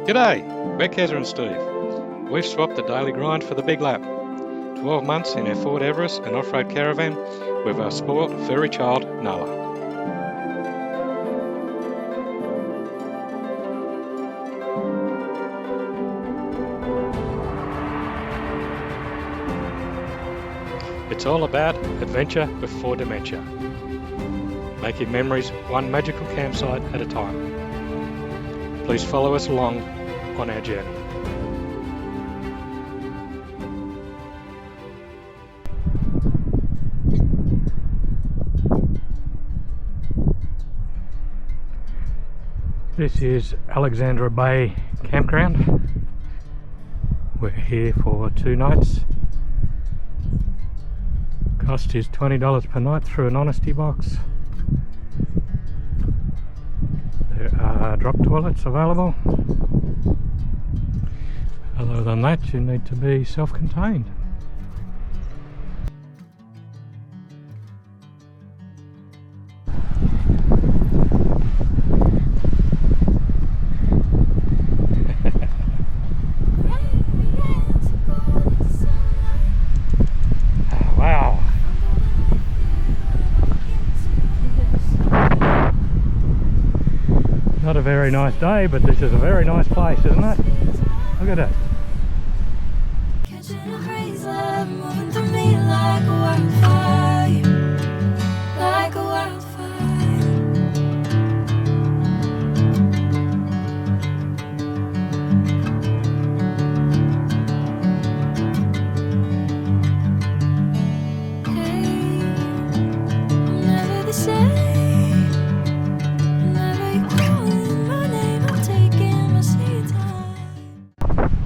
G'day, we're Keza and Steve. We've swapped the daily grind for the big lap. 12 months in our Ford Everest and off-road caravan with our spoilt furry child, Nala. It's all about adventure before dementia. Making memories one magical campsite at a time. Please follow us along on our journey. This is Bremer Bay campground. We're here for 2 nights. Cost is $20 per night through an honesty box. There are drop toilets available. Other than that, you need to be self-contained. Wow. Not a very nice day, but this is a very nice place, isn't it? Look at it.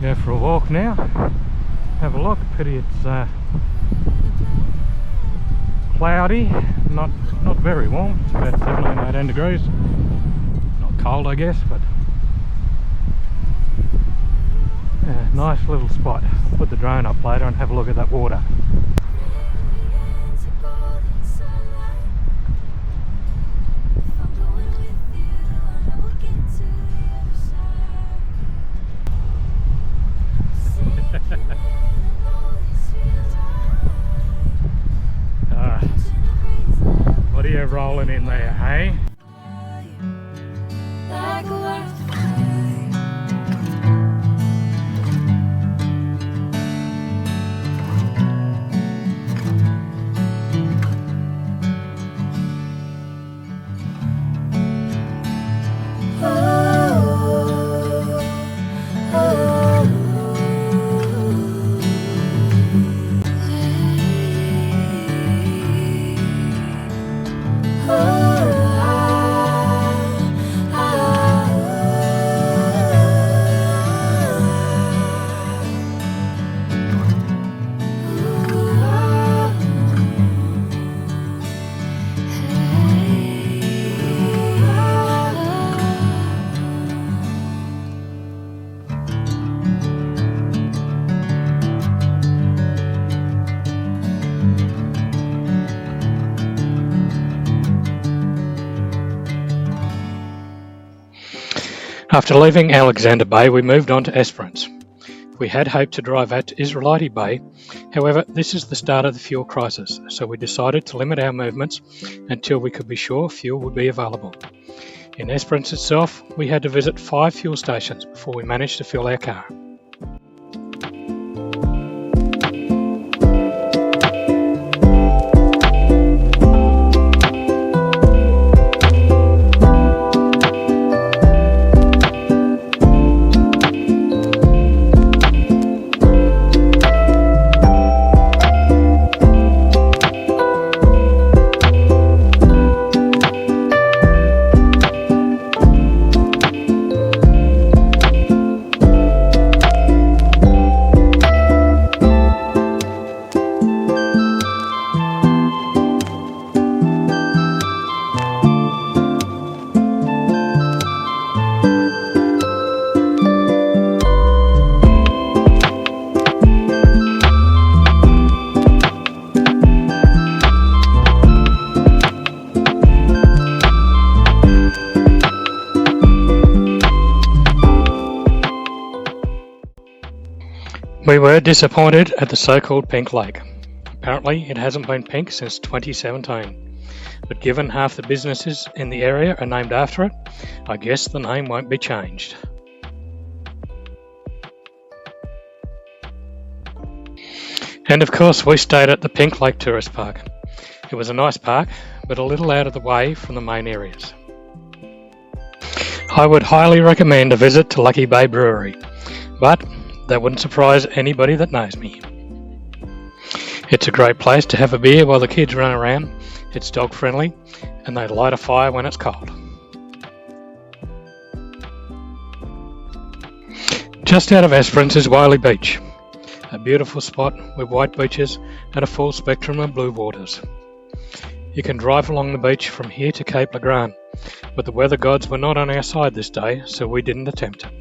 Go for a walk now, have a look. Pity it's cloudy, not very warm. It's about 17, 18 degrees. Not cold, I guess, but yeah, nice little spot. I'll put the drone up later and have a look at that water. What are you rolling in there, hey? After leaving Alexander Bay, we moved on to Esperance. We had hoped to drive out to Israelite Bay, however, this is the start of the fuel crisis, so we decided to limit our movements until we could be sure fuel would be available. In Esperance itself, we had to visit 5 fuel stations before we managed to fill our car. We were disappointed at the so-called Pink Lake. Apparently it hasn't been pink since 2017, but given half the businesses in the area are named after it, I guess the name won't be changed. And of course we stayed at the Pink Lake Tourist Park. It was a nice park, but a little out of the way from the main areas. I would highly recommend a visit to Lucky Bay Brewery, but that wouldn't surprise anybody that knows me. It's a great place to have a beer while the kids run around, it's dog friendly, and they light a fire when it's cold. Just out of Esperance is Wiley Beach, a beautiful spot with white beaches and a full spectrum of blue waters. You can drive along the beach from here to Cape Legrand, but the weather gods were not on our side this day, so we didn't attempt it.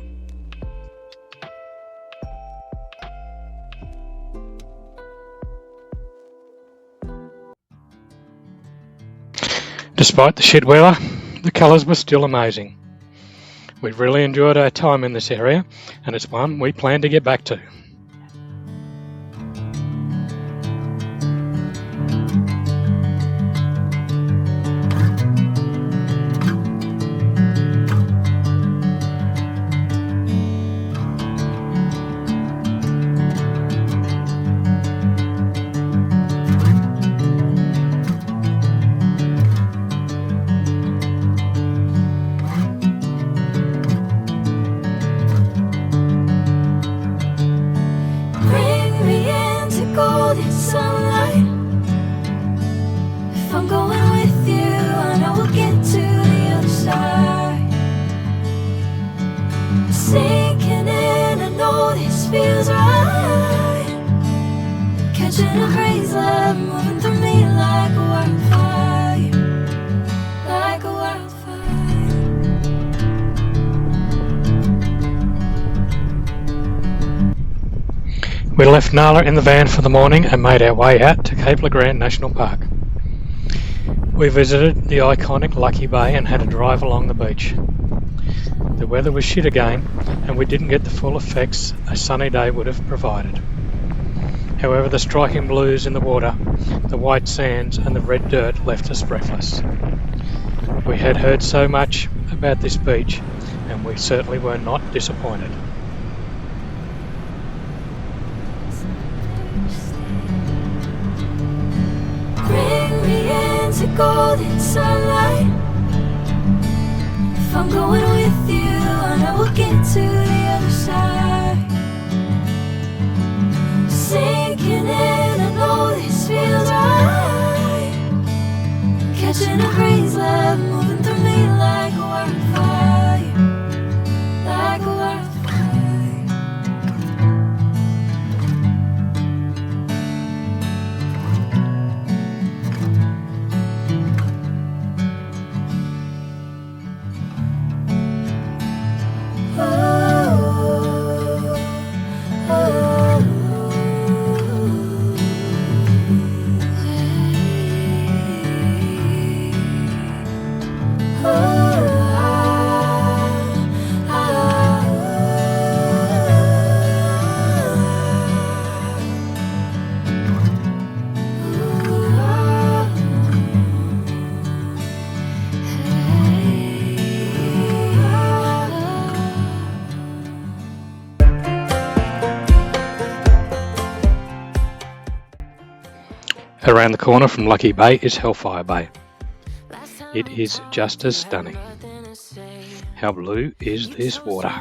Despite the shit weather, the colours were still amazing. We really enjoyed our time in this area, and it's one we plan to get back to. We left Nala in the van for the morning and made our way out to Cape Legrand National Park. We visited the iconic Lucky Bay and had a drive along the beach. The weather was shit again, and we didn't get the full effects a sunny day would have provided. However, the striking blues in the water, the white sands and the red dirt left us breathless. We had heard so much about this beach, and we certainly were not disappointed. Bring me into golden sunlight. If I'm going with you, I know we'll get to the other side. Sinking in, I know this feels right. Catching a breeze, love moving through me like a wildfire, like a wildfire. Around the corner from Lucky Bay is Hellfire Bay. It is just as stunning. How blue is this water?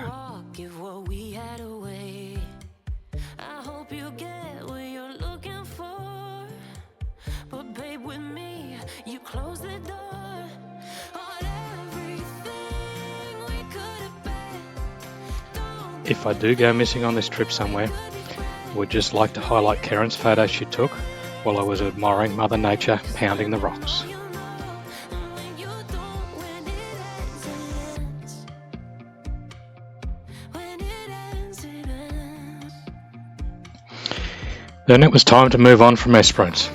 If I do go missing on this trip somewhere, I would just like to highlight Karen's photo she took while I was admiring Mother Nature pounding the rocks. Then it was time to move on from Esperance.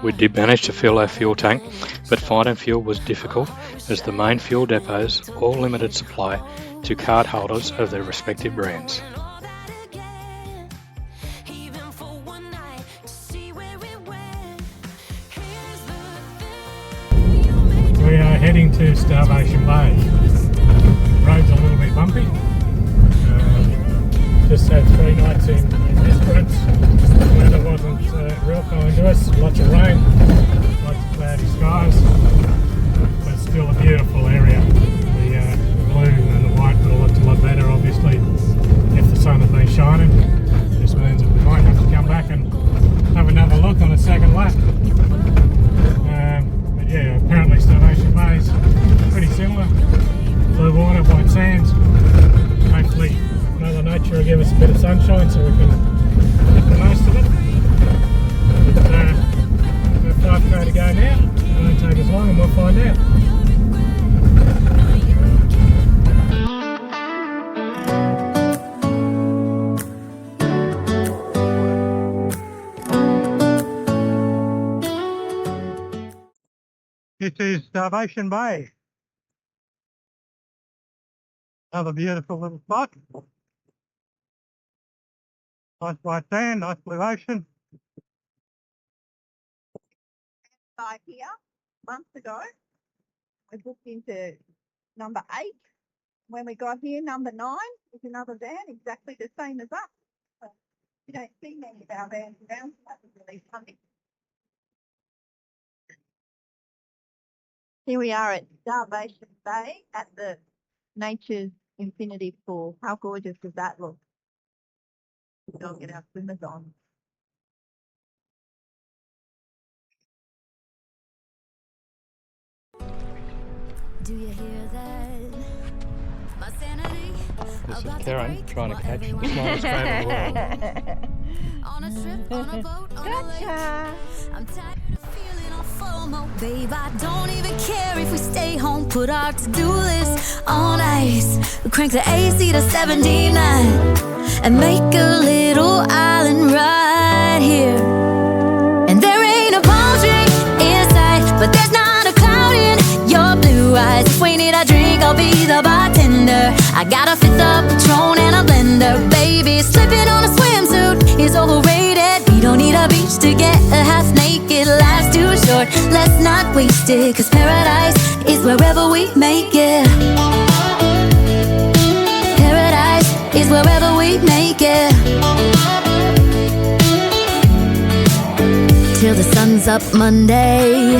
We did manage to fill our fuel tank, but finding fuel was difficult as the main fuel depots all limited supply to card holders of their respective brands. heading to Starvation Bay. Road's a little bit bumpy. Just had 3 nights in Esperance. The weather wasn't real kind to us. Lots of rain, lots of cloudy skies, but still a beautiful area. The blue and the white would have looked a lot better, obviously, if the sun had been shining. This means that we might have to come back and have another look on a second lap. But yeah, apparently Starvation Bay is pretty similar. Blue water, white sands. Hopefully Mother Nature will give us a bit of sunshine so we can get the most of it. We've got 5k to go now. It won't take us long and we'll find out. This is Starvation Bay. Another beautiful little spot. Nice white sand, nice blue ocean. Here months ago, we booked into number 8. When we got here, number 9 was another van exactly the same as us. So you don't see many of our vans around, so that was really funny. Here we are at Starvation Bay at the Nature's Infinity Pool. How gorgeous does that look? We'll go and get our swimmers on. Do you hear that? My sanity. This is Karen trying to catch the smallest crab in the world. On a trip, on a boat, on a lake. I'm tired of feeling all FOMO, babe. I don't even care if we stay home. Put our to-do list on ice. We crank the AC to 79 and make a little island right here. And there ain't a palm tree in sight, but there's not a cloud in your blue eyes. If we need a drink, I'll be the bartender. I got a 5th of Patron and a blender. Baby, slipping on a swimsuit is overrated. We don't need a beach to get a half naked. Life's too short, let's not waste it. Cause paradise is wherever we make it. Paradise is wherever we make it. Till the sun's up Monday,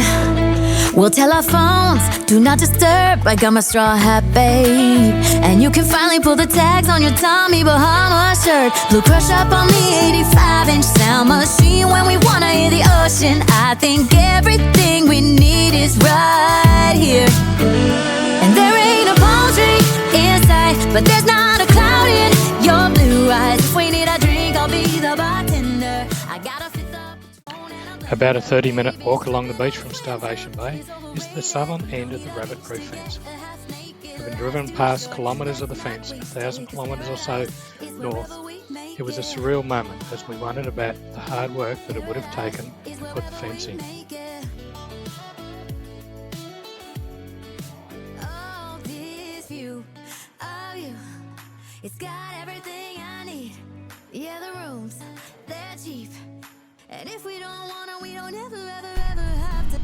we'll tell our phones, do not disturb. I got my straw hat, babe. And you can finally pull the tags on your Tommy Bahama shirt. Blue crush up on the 85-inch sound machine. When we wanna hear the ocean, I think everything we need is right here. And there ain't a palm tree in sight, but there's not a cloud in your blue eyes. If we need a drink, I'll be the bartender. I got a 5th of Patron and a About a 30-minute walk along the beach from Starvation Bay is the southern end of the Rabbit Proof fence. We've been driven past kilometres of the fence, 1,000 kilometres or so north. It was a surreal moment as we wondered about the hard work that it would have taken to put the fence in. Oh, this view of you, it's got everything I need. Yeah, the rooms, they're cheap. And if we don't want to, we don't ever have to.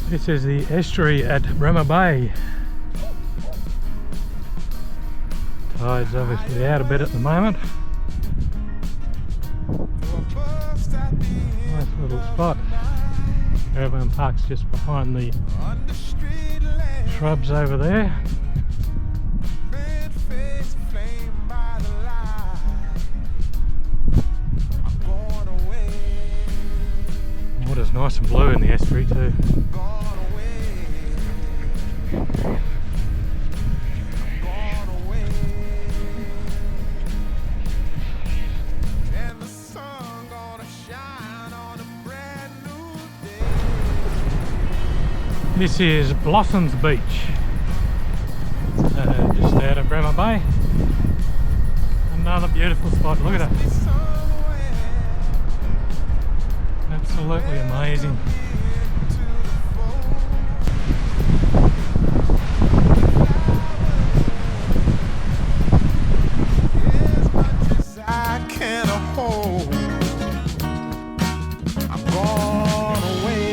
This is the estuary at Bremer Bay. Tide's obviously out a bit at the moment. Nice little spot. Caravan park's just behind the shrubs over there. Water's nice and blue in the estuary too. This is Blossoms Beach, just out of Bremer Bay. Another beautiful spot, look at it. Absolutely amazing. I can't hold. I'm gone away.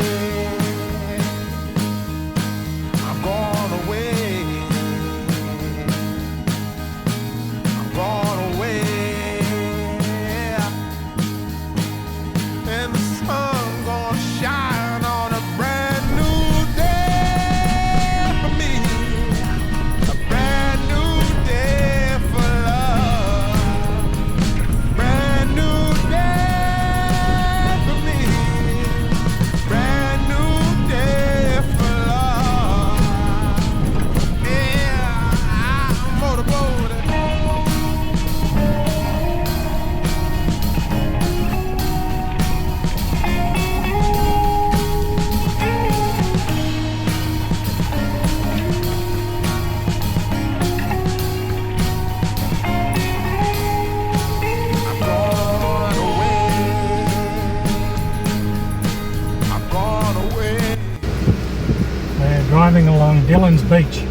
Dillon's Beach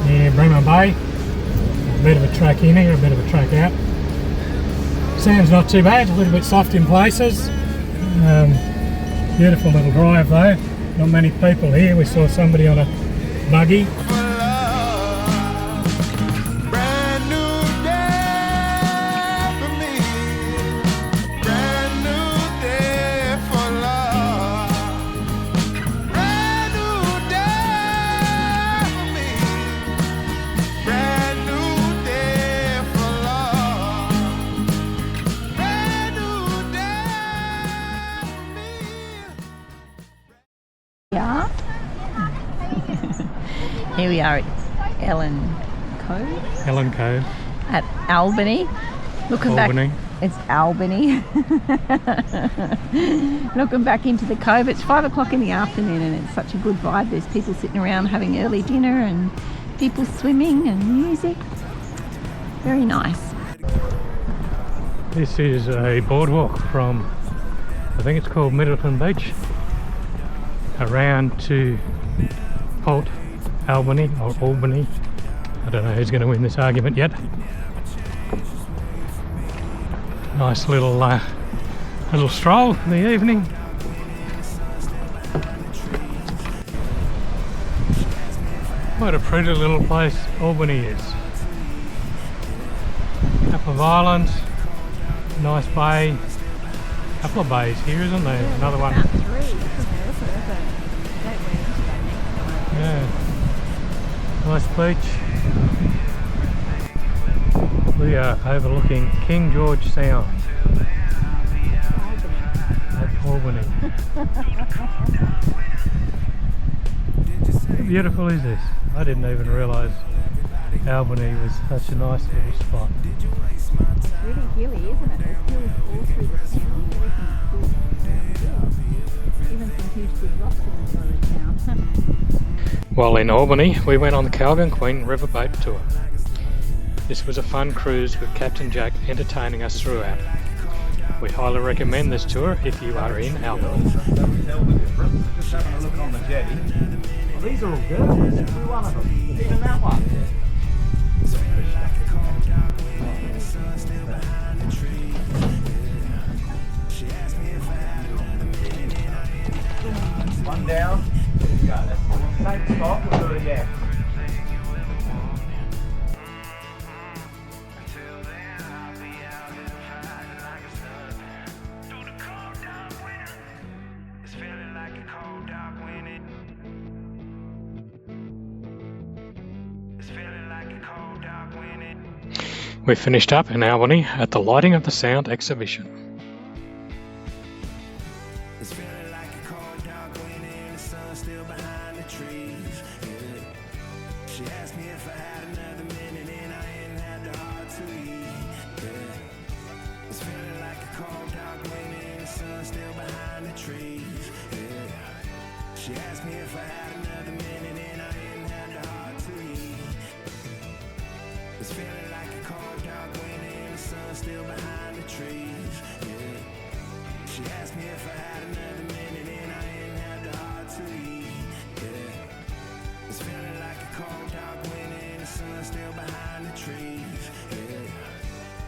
near Bremer Bay. A bit of a track in here, a bit of a track out. Sand's not too bad, a little bit soft in places. Beautiful little drive though. Not many people here. We saw somebody on a buggy. Yeah. Here we are at Ellen Cove. Ellen Cove. At Albany. Looking Albany. back, it's Albany. Looking back into the cove, it's 5 o'clock in the afternoon and it's such a good vibe. There's people sitting around having early dinner and people swimming and music. Very nice. This is a boardwalk from, I think it's called Middleton Beach, around to Port Albany or Albany. I don't know who's going to win this argument yet. Nice little stroll in the evening. What a pretty little place Albany is. Couple of islands, nice bay. Couple of bays here, isn't there? Another one. About 3, isn't there? Yeah. Nice beach. We are overlooking King George Sound at Albany. How beautiful is this? I didn't even realise Albany was such a nice little spot. It's really hilly, isn't it? There's hills all through the town. Everything's good. Even some huge big rocks in the middle of the town. While in Albany, we went on the Calvin Queen Riverboat Tour. This was a fun cruise with Captain Jack entertaining us throughout. We highly recommend this tour if you are in Albany. Just having a look on the jetty. Well, these are all good. Every one of them. Even that one. One down. There you go. That's the same spot. We'll do it again. We finished up in Albany at the Lighting of the Sound exhibition. It's feeling like a cold dark winter and the sun still behind the trees. Yeah. She asked me if I had another minute and I ain't had the heart to eat. Yeah. It's feeling like a cold dark winter and the sun still behind the trees. Yeah. She asked me if I had another minute and I ain't had the heart to eat. It's feeling like a cold dark winter and the sun still behind the trees. Yeah. She asked me if I had another minute and I ain't had the heart to eat. Yeah. It's feeling like a cold dark winter and the sun still behind the trees. Yeah.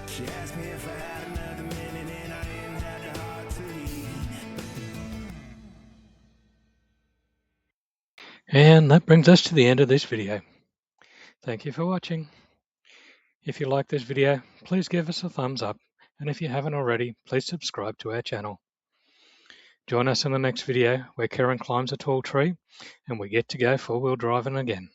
She asked me if I had another minute and I ain't had the heart to eat. And that brings us to the end of this video. Thank you for watching. If you like this video, please give us a thumbs up, and if you haven't already, please subscribe to our channel. Join us in the next video where Karen climbs a tall tree and we get to go four-wheel driving again.